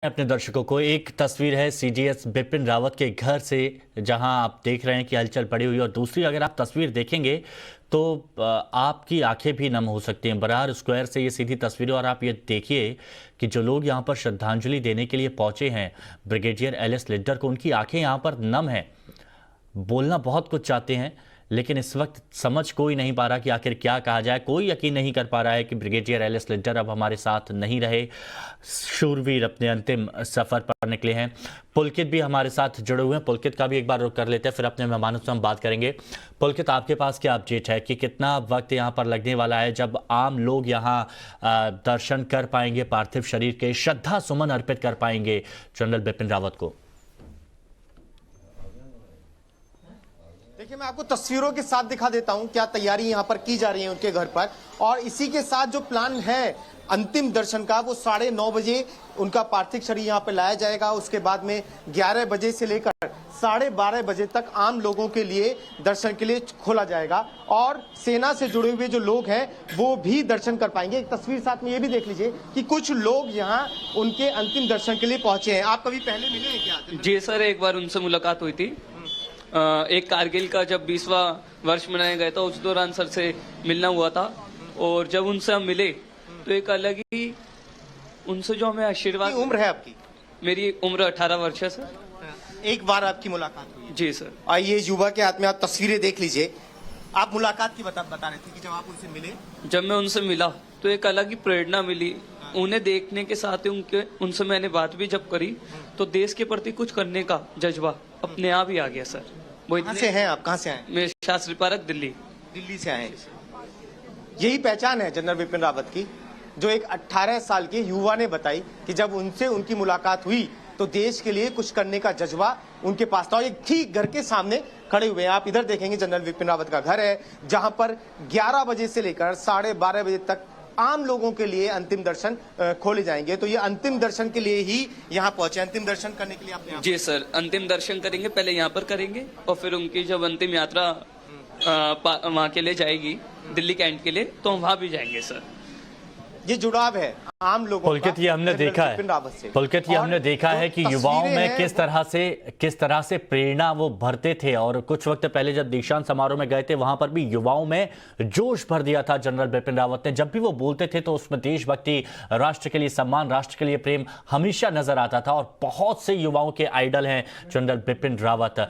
अपने दर्शकों को एक तस्वीर है सीडीएस बिपिन रावत के घर से, जहां आप देख रहे हैं कि हलचल पड़ी हुई, और दूसरी अगर आप तस्वीर देखेंगे तो आपकी आंखें भी नम हो सकती हैं। बरार स्क्वायर से ये सीधी तस्वीरें, और आप ये देखिए कि जो लोग यहां पर श्रद्धांजलि देने के लिए पहुंचे हैं ब्रिगेडियर एल.एस. लिड्डर को, उनकी आंखें यहां पर नम हैं। बोलना बहुत कुछ चाहते हैं, लेकिन इस वक्त समझ कोई नहीं पा रहा कि आखिर क्या कहा जाए। कोई यकीन नहीं कर पा रहा है कि ब्रिगेडियर एल.एस. लिड्डर अब हमारे साथ नहीं रहे। शूरवीर अपने अंतिम सफर पर निकले हैं। पुलकित भी हमारे साथ जुड़े हुए हैं। पुलकित का भी एक बार रुख कर लेते हैं, फिर अपने मेहमानों से हम बात करेंगे। पुलकित, आपके पास क्या अपडेट है कि कितना वक्त यहाँ पर लगने वाला है जब आम लोग यहाँ दर्शन कर पाएंगे, पार्थिव शरीर के श्रद्धा सुमन अर्पित कर पाएंगे जनरल बिपिन रावत को? देखिए, मैं आपको तस्वीरों के साथ दिखा देता हूं क्या तैयारी यहां पर की जा रही है उनके घर पर। और इसी के साथ जो प्लान है अंतिम दर्शन का, वो 9:30 बजे उनका पार्थिव शरीर यहां पर लाया जाएगा। उसके बाद में 11 बजे से लेकर 12:30 बजे तक आम लोगों के लिए दर्शन के लिए खोला जाएगा, और सेना से जुड़े हुए जो लोग हैं वो भी दर्शन कर पाएंगे। एक तस्वीर साथ में ये भी देख लीजिए कि कुछ लोग यहाँ उनके अंतिम दर्शन के लिए पहुंचे हैं। आप कभी पहले मिले हैं क्या? जी सर, एक बार उनसे मुलाकात हुई थी। एक कारगिल का जब 20वां वर्ष मनाया गया था, उस दौरान सर से मिलना हुआ था। और जब उनसे हम मिले तो एक अलग ही उनसे जो हमें आशीर्वाद। उम्र है आपकी? मेरी उम्र 18 वर्ष है सर। एक बार आपकी मुलाकात हुई? जी सर। आइए, युवा के हाथ में आप तस्वीरें देख लीजिए। आप मुलाकात की बता रहे थे कि जब आप उनसे मिले, जब मैं उनसे मिला तो एक अलग ही प्रेरणा मिली। उन्हें देखने के साथ ही उनसे मैंने बात भी जब करी तो देश के प्रति कुछ करने का जज्बा अपने आप ही आ गया सर। वो कहाँ से हैं आप? कहाँ से आए? मैं शास्त्री पार्क दिल्ली। दिल्ली से आए। यही पहचान है जनरल बिपिन रावत की, जो एक 18 साल के युवा ने बताई कि जब उनसे उनकी मुलाकात हुई तो देश के लिए कुछ करने का जज्बा उनके पास था। एक ठीक घर के सामने खड़े हुए हैं। आप इधर देखेंगे, जनरल बिपिन रावत का घर है, जहां पर 11 बजे से लेकर 12:30 बजे तक आम लोगों के लिए अंतिम दर्शन खोले जाएंगे। तो ये अंतिम दर्शन के लिए ही यहाँ पहुंचे। अंतिम दर्शन करने के लिए आपने? जी सर, अंतिम दर्शन करेंगे, पहले यहाँ पर करेंगे और फिर उनकी जब अंतिम यात्रा वहाँ के लिए जाएगी, दिल्ली कैंट के लिए, तो हम वहाँ भी जाएंगे सर। ये जुड़ाव है आम लोगों का। पुलकित, ये हमने देखा है, पुलकित ये हमने देखा है कि युवाओं में किस तरह से प्रेरणा वो भरते थे। और कुछ वक्त पहले जब दीक्षांत समारोह में गए थे, वहां पर भी युवाओं में जोश भर दिया था जनरल बिपिन रावत ने। जब भी वो बोलते थे तो उसमें देशभक्ति, राष्ट्र के लिए सम्मान, राष्ट्र के लिए प्रेम हमेशा नजर आता था। और बहुत से युवाओं के आइडल हैं जनरल बिपिन रावत।